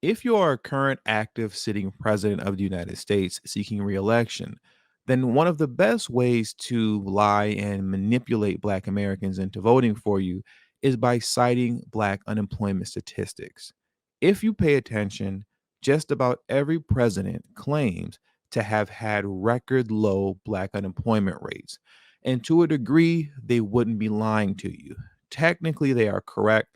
If you are a current active sitting president of the United States seeking reelection, then one of the best ways to lie and manipulate Black Americans into voting for you is by citing Black unemployment statistics. If you pay attention, just about every president claims to have had record low Black unemployment rates. And to a degree, they wouldn't be lying to you. Technically, they are correct,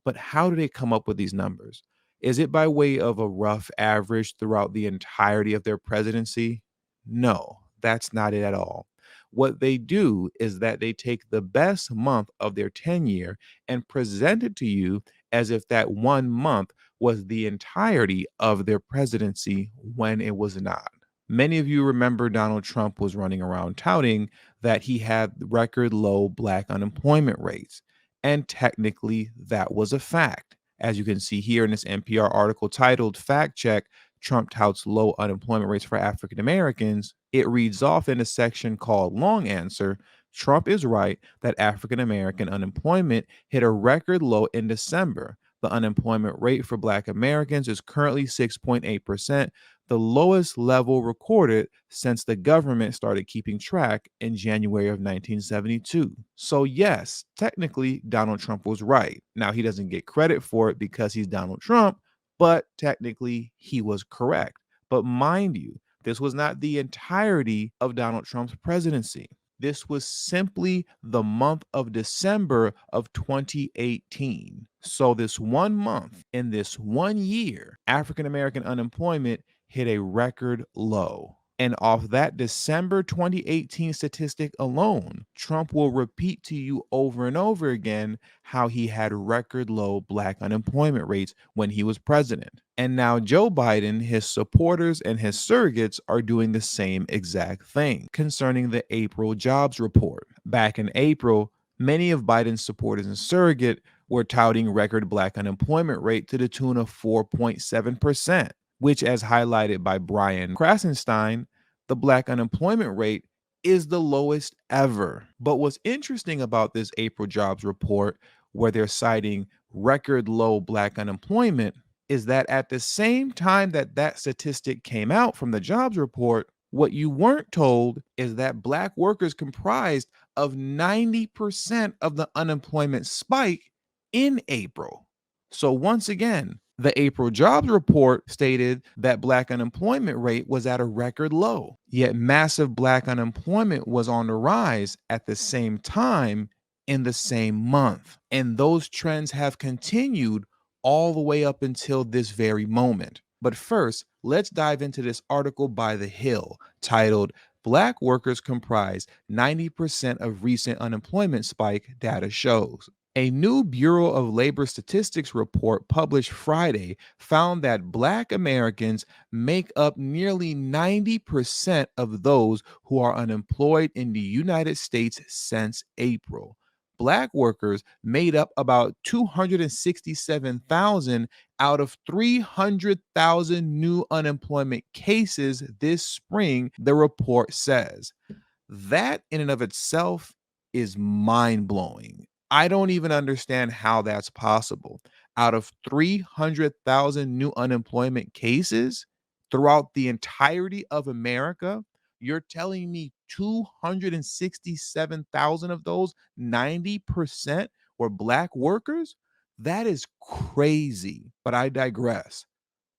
but how do they come up with these numbers? Is it by way of a rough average throughout the entirety of their presidency? No, that's not it at all. What they do is that they take the best month of their tenure and present it to you as if that one month was the entirety of their presidency when it was not. Many of you remember Donald Trump was running around touting that he had record low Black unemployment rates. And technically, that was a fact. As you can see here in this NPR article titled Fact Check, Trump touts low unemployment rates for African Americans, it reads off in a section called Long Answer. Trump is right that African American unemployment hit a record low in December. The unemployment rate for Black Americans is currently 6.8%, the lowest level recorded since the government started keeping track in January of 1972. So, yes, technically, Donald Trump was right. Now, he doesn't get credit for it because he's Donald Trump, but technically, he was correct. But mind you, this was not the entirety of Donald Trump's presidency. This was simply the month of December of 2018. So, this one month in this one year, African American unemployment hit a record low. And off that December 2018 statistic alone, Trump will repeat to you over and over again how he had record low Black unemployment rates when he was president. And now Joe Biden, his supporters, and his surrogates are doing the same exact thing concerning the April jobs report. Back in April, many of Biden's supporters and surrogate were touting record Black unemployment rate to the tune of 4.7%. Which, as highlighted by Brian Krasenstein, the Black unemployment rate is the lowest ever. But what's interesting about this April jobs report, where they're citing record low Black unemployment, is that at the same time that that statistic came out from the jobs report, what you weren't told is that Black workers comprised of 90% of the unemployment spike in April. So once again, the April jobs report stated that Black unemployment rate was at a record low, yet massive Black unemployment was on the rise at the same time in the same month. And those trends have continued all the way up until this very moment. But first, let's dive into this article by The Hill titled Black Workers Comprise 90% of Recent Unemployment Spike Data Shows. A new Bureau of Labor Statistics report published Friday found that Black Americans make up nearly 90% of those who are unemployed in the United States since April. Black workers made up about 267,000 out of 300,000 new unemployment cases this spring, the report says. That in and of itself is mind blowing. I don't even understand how that's possible. Out of 300,000 new unemployment cases throughout the entirety of America, you're telling me 267,000 of those, 90% were Black workers? That is crazy. But I digress.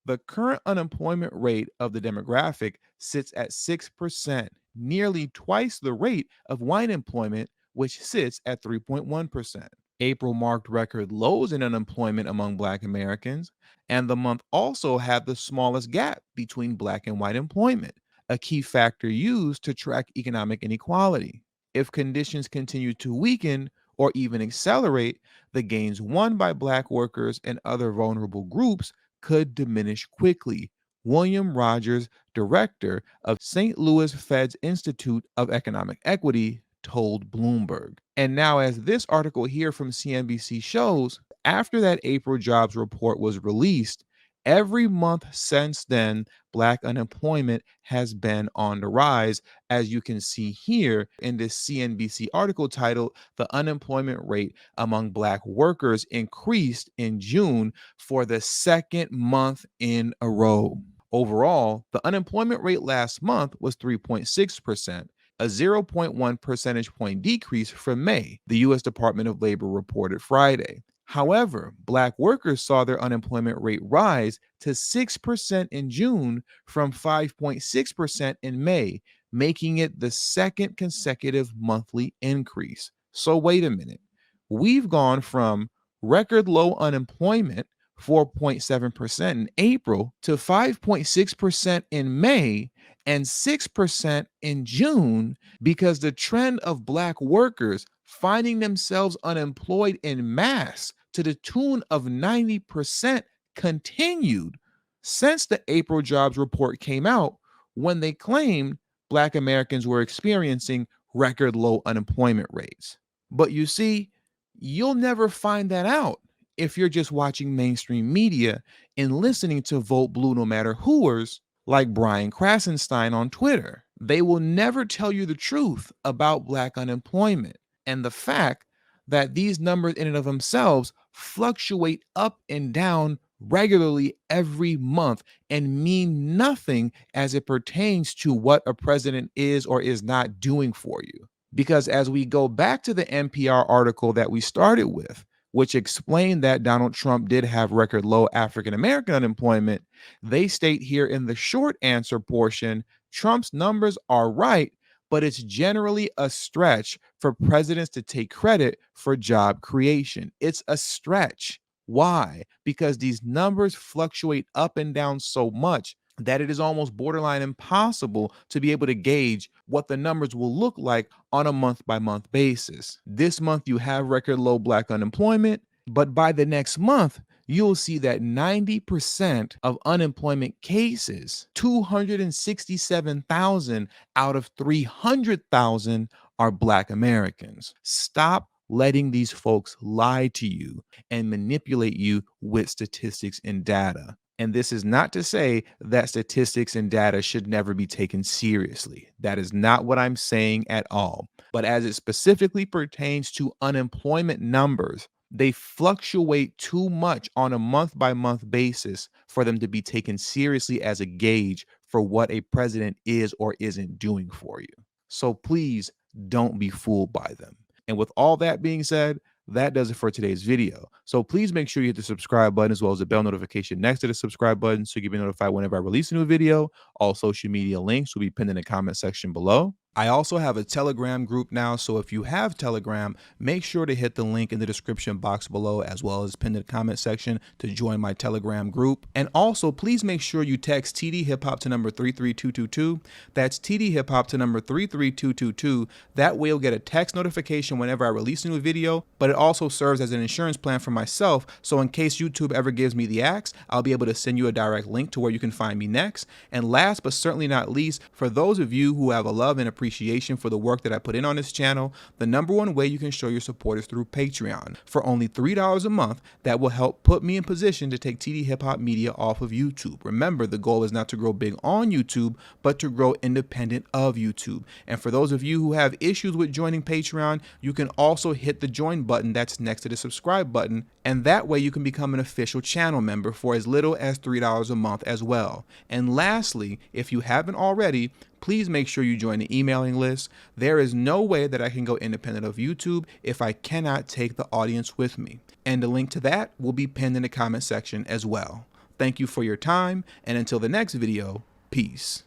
The current unemployment rate of the demographic sits at 6%, nearly twice the rate of white employment, which sits at 3.1%. April marked record lows in unemployment among Black Americans, and the month also had the smallest gap between Black and white employment, a key factor used to track economic inequality. If conditions continue to weaken or even accelerate, the gains won by Black workers and other vulnerable groups could diminish quickly. William Rogers, director of St. Louis Fed's Institute of Economic Equity, told Bloomberg. And now, as this article here from CNBC shows, after that April jobs report was released, Every month since then, Black unemployment has been on the rise, as you can see here in this CNBC article titled, "The Unemployment Rate Among Black Workers Increased in June for the Second Month in a Row." Overall, the unemployment rate last month was 3.6%, a zero point 0.1 percentage point decrease from May, the U.S. Department of Labor reported Friday. However, Black workers saw their unemployment rate rise to 6% in June from 5.6% in May, making it the second consecutive monthly increase. So, wait a minute. We've gone from record low unemployment, 4.7% in April, to 5.6% in May and 6% in June, because the trend of Black workers finding themselves unemployed in mass to the tune of 90% continued since the April jobs report came out, when they claimed Black Americans were experiencing record low unemployment rates. But you see, you'll never find that out if you're just watching mainstream media and listening to Vote Blue no matter whoers like Brian Krasenstein on Twitter. They will never tell you the truth about Black unemployment and the fact that these numbers in and of themselves fluctuate up and down regularly every month and mean nothing as it pertains to what a president is or is not doing for you. Because as we go back to the NPR article that we started with, which explained that Donald Trump did have record low African American unemployment, they state here in the short answer portion, Trump's numbers are right, but it's generally a stretch for presidents to take credit for job creation. It's a stretch. Why? Because these numbers fluctuate up and down so much that it is almost borderline impossible to be able to gauge what the numbers will look like on a month by month basis. This month, you have record low Black unemployment, but by the next month, you'll see that 90% of unemployment cases, 267,000 out of 300,000, are Black Americans. Stop letting these folks lie to you and manipulate you with statistics and data. And this is not to say that statistics and data should never be taken seriously. That is not what I'm saying at all. But as it specifically pertains to unemployment numbers, they fluctuate too much on a month by month basis for them to be taken seriously as a gauge for what a president is or isn't doing for you. So please don't be fooled by them. And with all that being said, that does it for today's video. So please make sure you hit the subscribe button as well as the bell notification next to the subscribe button so you can be notified whenever I release a new video. All social media links will be pinned in the comment section below. I also have a Telegram group now, so if you have Telegram, make sure to hit the link in the description box below as well as pinned in the comment section to join my Telegram group. And also, please make sure you text tdhiphop to number 33222. That's tdhiphop to number 33222. That way you'll get a text notification whenever I release a new video, but it also serves as an insurance plan for myself, so in case YouTube ever gives me the axe, I'll be able to send you a direct link to where you can find me next. And last but certainly not least, for those of you who have a love and appreciation for the work that I put in on this channel, the number one way you can show your support is through Patreon. For only $3 a month, that will help put me in position to take TD Hip Hop Media off of YouTube. Remember, the goal is not to grow big on YouTube, but to grow independent of YouTube. And for those of you who have issues with joining Patreon, you can also hit the join button that's next to the subscribe button, and that way you can become an official channel member for as little as $3 a month as well. And lastly, if you haven't already, please make sure you join the emailing list. There is no way that I can go independent of YouTube if I cannot take the audience with me. And the link to that will be pinned in the comment section as well. Thank you for your time, and until the next video, peace.